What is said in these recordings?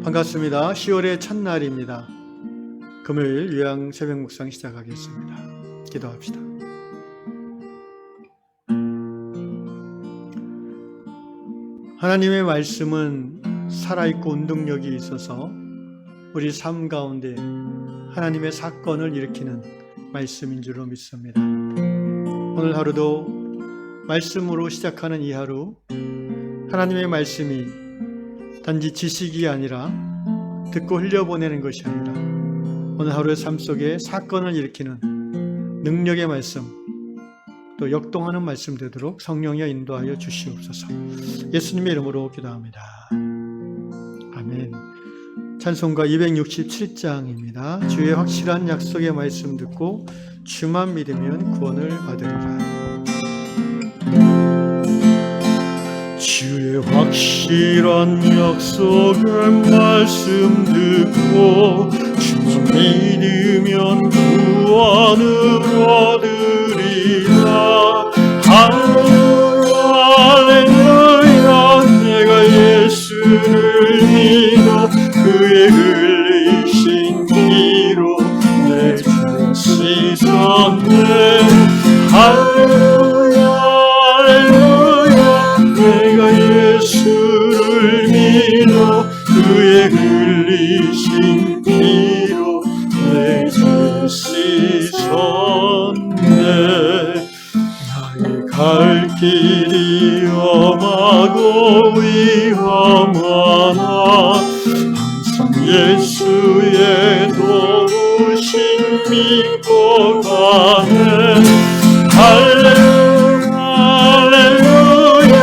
반갑습니다. 10월의 첫날입니다. 금요일 요양 새벽 묵상 시작하겠습니다. 기도합시다. 하나님의 말씀은 살아있고 운동력이 있어서 우리 삶 가운데 하나님의 사건을 일으키는 말씀인 줄로 믿습니다. 오늘 하루도 말씀으로 시작하는 이 하루, 하나님의 말씀이 단지 지식이 아니라 듣고 흘려보내는 것이 아니라 오늘 하루의 삶 속에 사건을 일으키는 능력의 말씀, 또 역동하는 말씀 되도록 성령이 인도하여 주시옵소서. 예수님의 이름으로 기도합니다. 아멘. 찬송가 267장입니다. 주의 확실한 약속의 말씀 듣고 주만 믿으면 구원을 받으리라. 주의 확실한 약속의 말씀 듣고 주만 믿으면 구원을 얻으리라. 할렐루야 할렐루야. 내가 예수를 믿어 그의 흘리신 피로 내 죄 씻었네. 할렐루야 할렐루야. 내가 예수를 믿어 그의 흘리신 피로 내 죄 씻었네. 나의 갈 길이 험하고 위험하나 항상 예수의 도우심 믿고 가네. 할렐루야 할렐루야.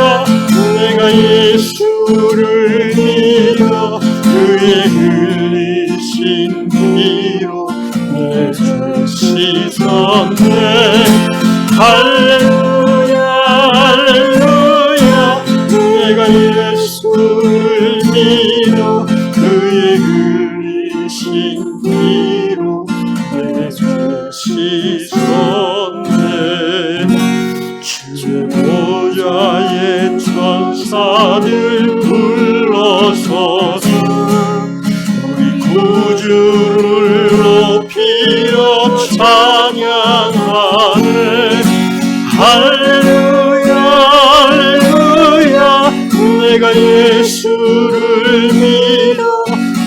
내가 예수를 믿어 그의 흘리신 피로 내 죄 씻었네. 할렐루야 할렐루야. 내가 예수를 믿어 그의 흘리신 피로 내 죄 씻었네. 주의 보좌에 천사들 불러서서 우리 구주를 높이어 찬양하네. 할렐루야 할렐루야. 내가 예수를 믿어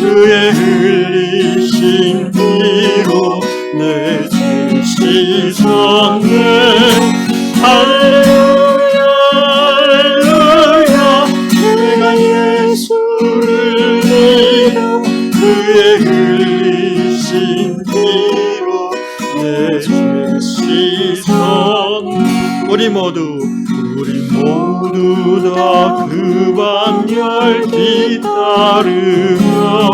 그의 흘리신 피로 내 죄 씻었네. 할렐루야 할렐루야. 내가 예수를 믿어 그의 흘리신 피로 내 죄 씻었네. 우리 모두 다 그 반열 뒤따르며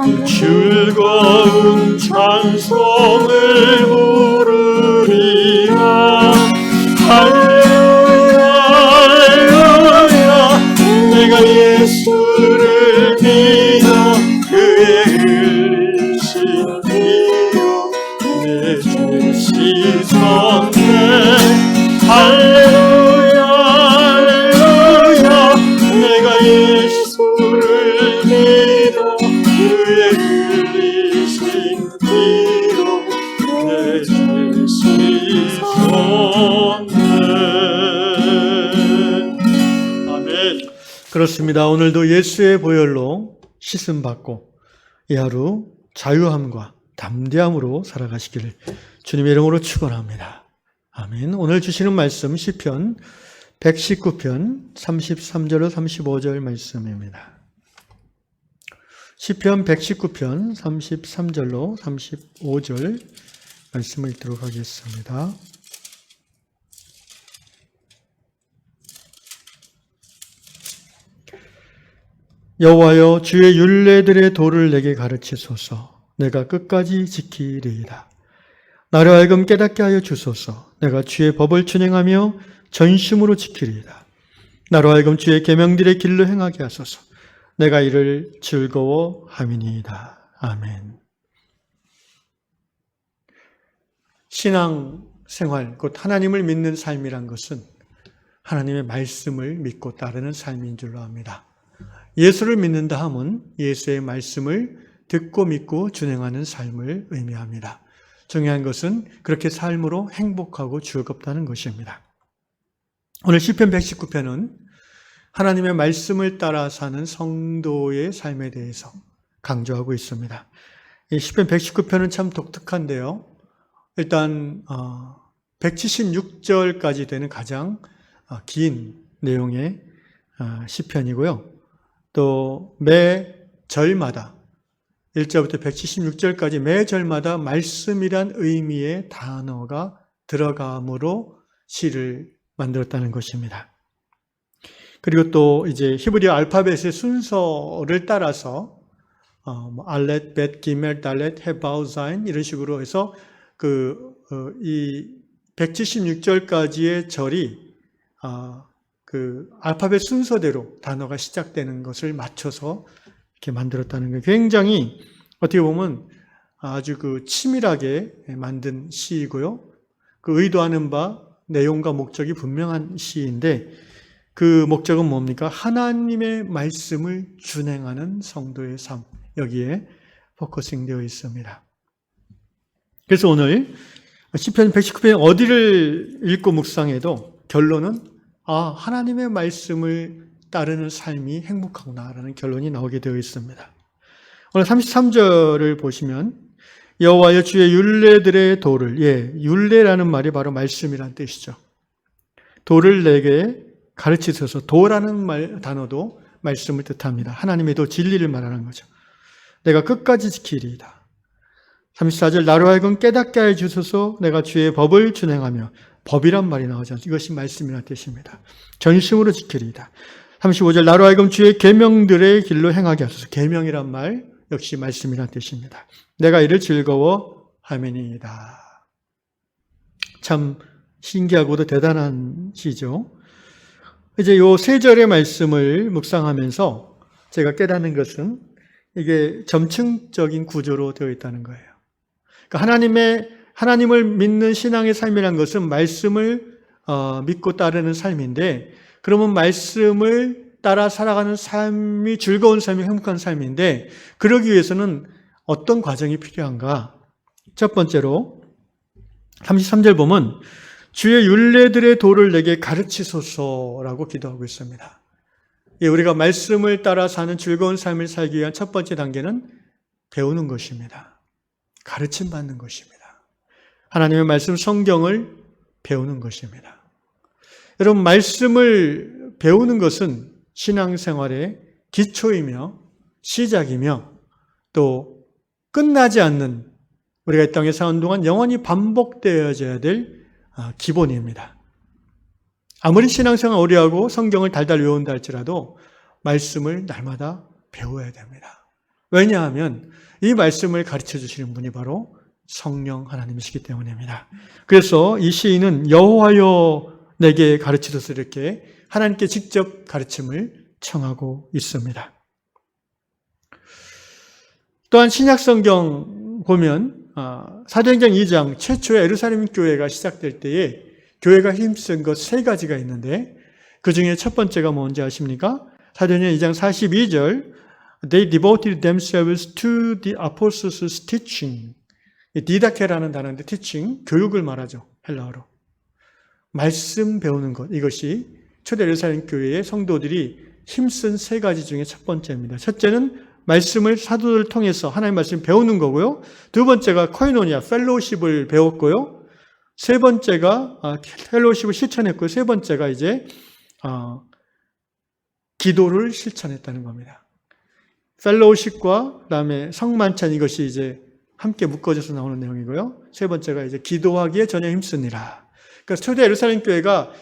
그 즐거운 찬송을 부르리라. 할렐루야 할렐루야. 내가 예수를 믿어 그의 흘리신 피로 내 죄 씻었네. 할렐루야 할렐루야. 내가 예수를 믿어 그의 흘리신 피로 내 죄 씻었네. 아멘. 그렇습니다. 오늘도 예수의 보혈로 씻음 받고 이 하루 자유함과 담대함으로 살아가시기를 주님의 이름으로 축원합니다. 아멘. 오늘 주시는 말씀 시편 119편 33절로 35절 말씀입니다. 시편 119편 33절로 35절 말씀을 읽도록 하겠습니다. 여호와여, 주의 율례들의 도를 내게 가르치소서. 내가 끝까지 지키리이다. 나를 하여금 깨닫게 하여 주소서. 내가 주의 법을 준행하며 전심으로 지키리이다. 나로 하여금 주의 계명들의 길로 행하게 하소서. 내가 이를 즐거워함이니이다. 아멘. 신앙 생활, 곧 하나님을 믿는 삶이란 것은 하나님의 말씀을 믿고 따르는 삶인 줄로 압니다. 예수를 믿는다 함은 예수의 말씀을 듣고 믿고 준행하는 삶을 의미합니다. 중요한 것은 그렇게 삶으로 행복하고 즐겁다는 것입니다. 오늘 시편 119편은 하나님의 말씀을 따라 사는 성도의 삶에 대해서 강조하고 있습니다. 이 시편 119편은 참 독특한데요. 일단 176절까지 되는 가장 긴 내용의 시편이고요. 또 매 절마다 1절부터 176절까지 매 절마다 말씀이란 의미의 단어가 들어감으로 시를 만들었다는 것입니다. 그리고 또 이제 히브리어 알파벳의 순서를 따라서 알렛, 벳, 기멜, 달렛, 헤바우, 자인 이런 식으로 해서 이 176절까지의 절이 그 알파벳 순서대로 단어가 시작되는 것을 맞춰서 이렇게 만들었다는 거예요. 굉장히 어떻게 보면 아주 치밀하게 만든 시이고요. 그 의도하는 바 내용과 목적이 분명한 시인데 그 목적은 뭡니까? 하나님의 말씀을 준행하는 성도의 삶. 여기에 포커싱 되어 있습니다. 그래서 오늘 시편 119편 어디를 읽고 묵상해도 결론은 하나님의 말씀을 따르는 삶이 행복하구나라는 결론이 나오게 되어 있습니다. 오늘 33절을 보시면 여호와여 주의 율례들의 도를, 율례라는 말이 바로 말씀이란 뜻이죠. 도를 내게 가르치소서. 도라는 단어도 말씀을 뜻합니다. 하나님의 도, 진리를 말하는 거죠. 내가 끝까지 지키리이다. 34절 나로 하여금 깨닫게 하여 주소서. 내가 주의 법을 준행하며, 법이란 말이 나오죠. 이것이 말씀이라는 뜻입니다. 전심으로 지키리이다. 35절 나로 하여금 주의 계명들의 길로 행하게 하소서. 계명이란 말 역시 말씀이라는 뜻입니다. 내가 이를 즐거워하매니이다. 참 신기하고도 대단한 시죠. 이제 요 세 절의 말씀을 묵상하면서 제가 깨닫는 것은 이게 점층적인 구조로 되어 있다는 거예요. 그러니까 하나님을 믿는 신앙의 삶이라는 것은 말씀을 믿고 따르는 삶인데, 그러면 말씀을 따라 살아가는 삶이 즐거운 삶이 행복한 삶인데, 그러기 위해서는 어떤 과정이 필요한가? 첫 번째로 33절 보면 주의 율례들의 도를 내게 가르치소서라고 기도하고 있습니다. 우리가 말씀을 따라 사는 즐거운 삶을 살기 위한 첫 번째 단계는 배우는 것입니다. 가르침 받는 것입니다. 하나님의 말씀 성경을 배우는 것입니다. 여러분, 말씀을 배우는 것은 신앙생활의 기초이며 시작이며 또 끝나지 않는, 우리가 이 땅에 사는 동안 영원히 반복되어져야 될 기본입니다. 아무리 신앙생활 오래 하고 성경을 달달 외운다 할지라도 말씀을 날마다 배워야 됩니다. 왜냐하면 이 말씀을 가르쳐 주시는 분이 바로 성령 하나님이시기 때문입니다. 그래서 이 시인은 여호와여 내게 가르치소서 이렇게 하나님께 직접 가르침을 청하고 있습니다. 또한 신약성경 보면 사도행전 2장 최초의 예루살렘 교회가 시작될 때에 교회가 힘쓴 것 세 가지가 있는데 그 중에 첫 번째가 뭔지 아십니까? 사도행전 2장 42절 They devoted themselves to the apostles' teaching. 디다케라는 단어인데 teaching, 교육을 말하죠. 헬라어로. 말씀 배우는 것, 이것이 초대 예루살렘 교회의 성도들이 힘쓴 세 가지 중에 첫 번째입니다. 첫째는 말씀을 사도들을 통해서 하나님의 말씀을 배우는 거고요. 두 번째가 코이노니아, 펠로우십을 배웠고요. 세 번째가 펠로우십을 실천했고요. 세 번째가 이제 기도를 실천했다는 겁니다. 펠로우십과 그다음에 성만찬, 이것이 이제 함께 묶어져서 나오는 내용이고요. 세 번째가 이제 기도하기에 전혀 힘쓰니라. 그러니까 초대 예루살렘 교회가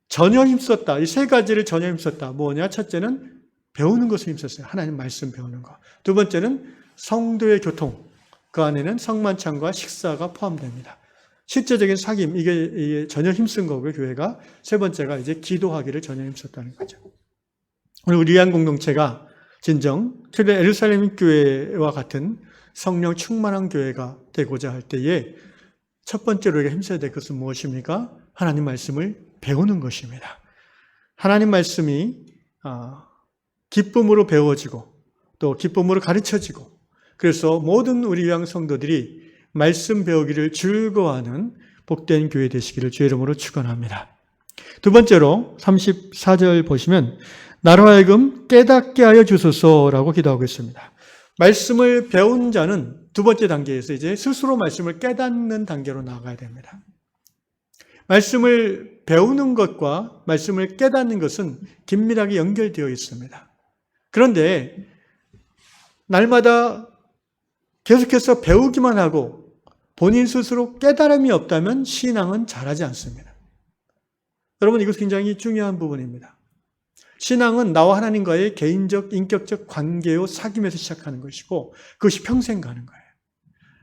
전혀 힘썼다. 이 세 가지를 전혀 힘썼다. 뭐냐? 첫째는 배우는 것을 힘썼어요. 하나님 말씀 배우는 거. 두 번째는 성도의 교통. 그 안에는 성만찬과 식사가 포함됩니다. 실제적인 사귐, 이게 전혀 힘쓴 거고요, 교회가. 세 번째가 이제 기도하기를 전혀 힘썼다는 거죠. 오늘 우리 리안 공동체가 진정 초대 예루살렘 교회와 같은 성령 충만한 교회가 되고자 할 때에 첫 번째로 우리가 힘써야 될 것은 무엇입니까? 하나님 말씀을 배우는 것입니다. 하나님 말씀이 기쁨으로 배워지고 또 기쁨으로 가르쳐지고, 그래서 모든 우리 양 성도들이 말씀 배우기를 즐거워하는 복된 교회 되시기를 주의 이름으로 축원합니다. 두 번째로 34절 보시면 나로 하여금 깨닫게 하여 주소서라고 기도하고 있습니다. 말씀을 배운 자는 두 번째 단계에서 이제 스스로 말씀을 깨닫는 단계로 나아가야 됩니다. 말씀을 배우는 것과 말씀을 깨닫는 것은 긴밀하게 연결되어 있습니다. 그런데 날마다 계속해서 배우기만 하고 본인 스스로 깨달음이 없다면 신앙은 잘하지 않습니다. 여러분, 이것 굉장히 중요한 부분입니다. 신앙은 나와 하나님과의 개인적, 인격적 관계요 사귐에서 시작하는 것이고 그것이 평생 가는 거예요.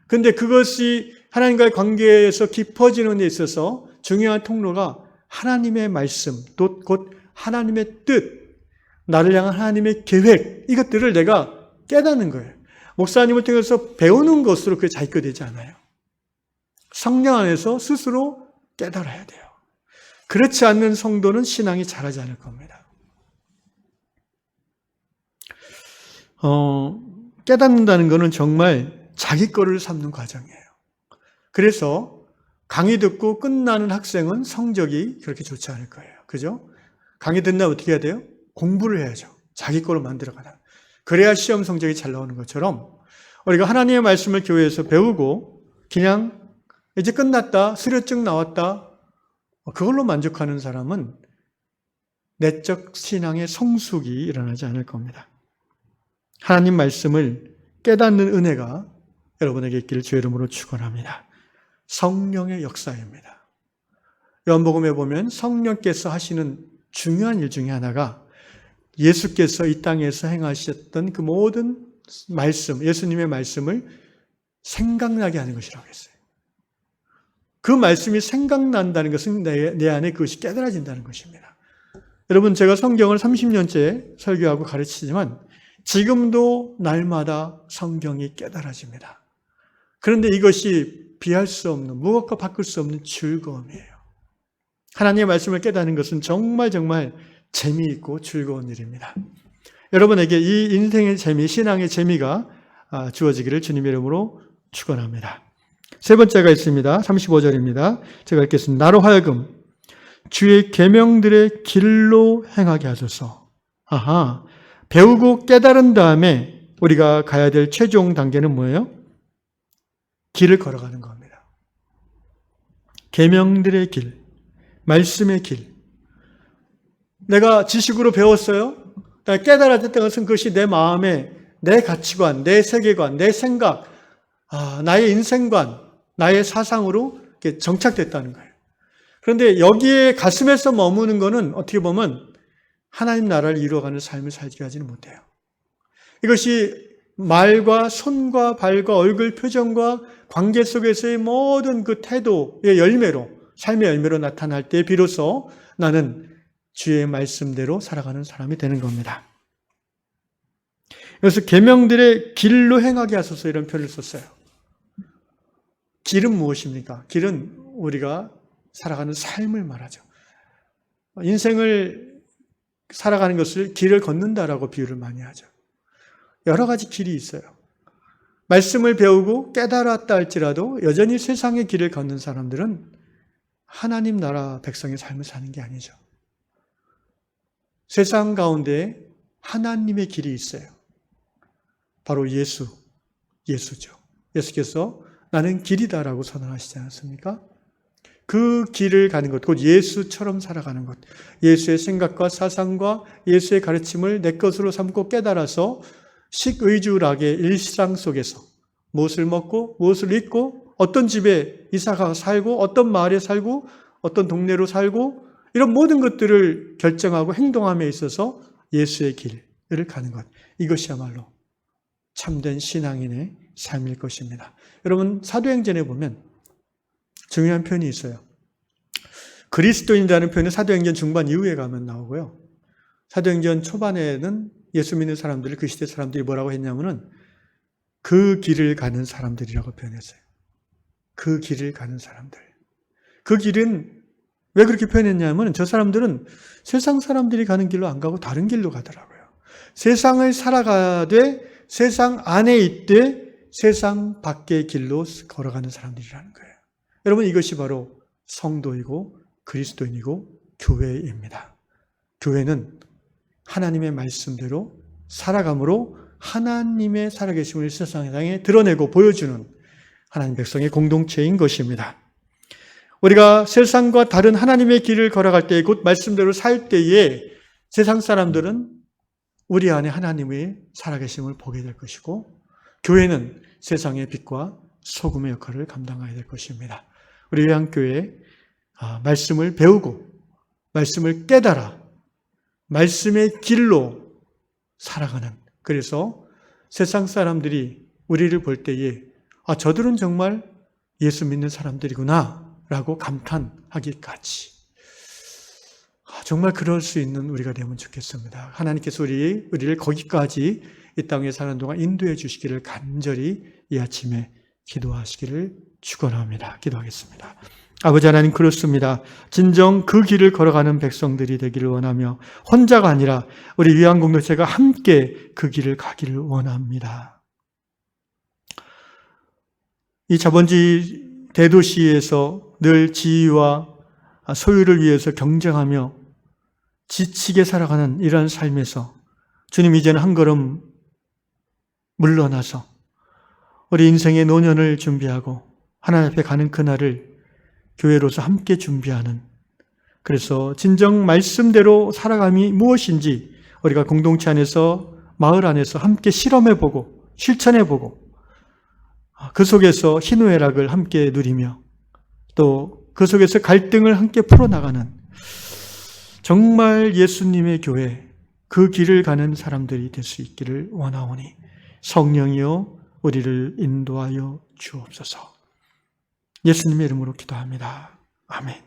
그런데 그것이 하나님과의 관계에서 깊어지는 데 있어서 중요한 통로가 하나님의 말씀, 또 곧 하나님의 뜻, 나를 향한 하나님의 계획, 이것들을 내가 깨닫는 거예요. 목사님을 통해서 배우는 것으로 그게 자기가 되지 않아요. 성령 안에서 스스로 깨달아야 돼요. 그렇지 않는 성도는 신앙이 잘하지 않을 겁니다. 깨닫는다는 것은 정말 자기 거를 삼는 과정이에요. 그래서 강의 듣고 끝나는 학생은 성적이 그렇게 좋지 않을 거예요. 그죠? 강의 듣나 어떻게 해야 돼요? 공부를 해야죠. 자기 거로 만들어가다. 그래야 시험 성적이 잘 나오는 것처럼 우리가 하나님의 말씀을 교회에서 배우고 그냥 이제 끝났다, 수료증 나왔다, 그걸로 만족하는 사람은 내적 신앙의 성숙이 일어나지 않을 겁니다. 하나님 말씀을 깨닫는 은혜가 여러분에게 있기를 주의 이름으로 축원합니다. 성령의 역사입니다. 요한복음에 보면 성령께서 하시는 중요한 일 중에 하나가 예수께서 이 땅에서 행하셨던 그 모든 말씀, 예수님의 말씀을 생각나게 하는 것이라고 했어요. 그 말씀이 생각난다는 것은 내 안에 그것이 깨달아진다는 것입니다. 여러분, 제가 성경을 30년째 설교하고 가르치지만 지금도 날마다 성경이 깨달아집니다. 그런데 이것이 비할 수 없는, 무엇과 바꿀 수 없는 즐거움이에요. 하나님의 말씀을 깨닫는 것은 정말 재미있고 즐거운 일입니다. 여러분에게 이 인생의 재미, 신앙의 재미가 주어지기를 주님의 이름으로 축원합니다. 세 번째가 있습니다. 35절입니다. 제가 읽겠습니다. 나로 하여금 주의 계명들의 길로 행하게 하소서. 배우고 깨달은 다음에 우리가 가야 될 최종 단계는 뭐예요? 길을 걸어가는 겁니다. 계명들의 길, 말씀의 길. 내가 지식으로 배웠어요. 깨달았던 것은 그것이 내 마음에 내 가치관, 내 세계관, 내 생각, 나의 인생관, 나의 사상으로 정착됐다는 거예요. 그런데 여기에 가슴에서 머무는 것은 어떻게 보면 하나님 나라를 이루어가는 삶을 살게 하지는 못해요. 이것이 말과 손과 발과 얼굴 표정과 관계 속에서의 모든 그 태도의 열매로, 삶의 열매로 나타날 때 비로소 나는 주의 말씀대로 살아가는 사람이 되는 겁니다. 그래서 계명들의 길로 행하게 하소서 이런 표현을 썼어요. 길은 무엇입니까? 길은 우리가 살아가는 삶을 말하죠. 인생을 살아가는 것을 길을 걷는다라고 비유를 많이 하죠. 여러 가지 길이 있어요. 말씀을 배우고 깨달았다 할지라도 여전히 세상의 길을 걷는 사람들은 하나님 나라 백성의 삶을 사는 게 아니죠. 세상 가운데 하나님의 길이 있어요. 바로 예수죠. 예수께서 나는 길이다라고 선언하시지 않았습니까? 그 길을 가는 것, 곧 예수처럼 살아가는 것, 예수의 생각과 사상과 예수의 가르침을 내 것으로 삼고 깨달아서 식의주락의 일상 속에서 무엇을 먹고 무엇을 입고 어떤 집에 이사가 살고 어떤 마을에 살고 어떤 동네로 살고 이런 모든 것들을 결정하고 행동함에 있어서 예수의 길을 가는 것, 이것이야말로 참된 신앙인의 삶일 것입니다. 여러분, 사도행전에 보면 중요한 표현이 있어요. 그리스도인이라는 표현은 사도행전 중반 이후에 가면 나오고요. 사도행전 초반에는 예수 믿는 사람들을, 그 시대 사람들이 뭐라고 했냐면은 그 길을 가는 사람들이라고 표현했어요. 그 길을 가는 사람들. 그 길은 왜 그렇게 표현했냐면 저 사람들은 세상 사람들이 가는 길로 안 가고 다른 길로 가더라고요. 세상을 살아가되 세상 안에 있되 세상 밖의 길로 걸어가는 사람들이라는 거예요. 여러분, 이것이 바로 성도이고 그리스도인이고 교회입니다. 교회는 하나님의 말씀대로 살아감으로 하나님의 살아계심을 세상에 드러내고 보여주는 하나님 백성의 공동체인 것입니다. 우리가 세상과 다른 하나님의 길을 걸어갈 때, 곧 말씀대로 살 때에 세상 사람들은 우리 안에 하나님의 살아계심을 보게 될 것이고, 교회는 세상의 빛과 소금의 역할을 감당해야 될 것입니다. 우리 요한교회 말씀을 배우고 말씀을 깨달아 말씀의 길로 살아가는, 그래서 세상 사람들이 우리를 볼 때에 저들은 정말 예수 믿는 사람들이구나 라고 감탄하기까지 정말 그럴 수 있는 우리가 되면 좋겠습니다. 하나님께서 우리를 거기까지 이 땅에 사는 동안 인도해 주시기를 간절히 이 아침에 기도하시기를 축원합니다. 기도하겠습니다. 아버지 하나님, 그렇습니다. 진정 그 길을 걸어가는 백성들이 되기를 원하며 혼자가 아니라 우리 위안 공동체가 함께 그 길을 가기를 원합니다. 이 자본주의 대도시에서 늘 지위와 소유를 위해서 경쟁하며 지치게 살아가는 이러한 삶에서 주님, 이제는 한 걸음 물러나서 우리 인생의 노년을 준비하고 하나님 앞에 가는 그날을 교회로서 함께 준비하는, 그래서 진정 말씀대로 살아감이 무엇인지 우리가 공동체 안에서, 마을 안에서 함께 실험해보고 실천해보고 그 속에서 희노애락을 함께 누리며 또 그 속에서 갈등을 함께 풀어나가는 정말 예수님의 교회, 그 길을 가는 사람들이 될 수 있기를 원하오니 성령이여 우리를 인도하여 주옵소서. 예수님의 이름으로 기도합니다. 아멘.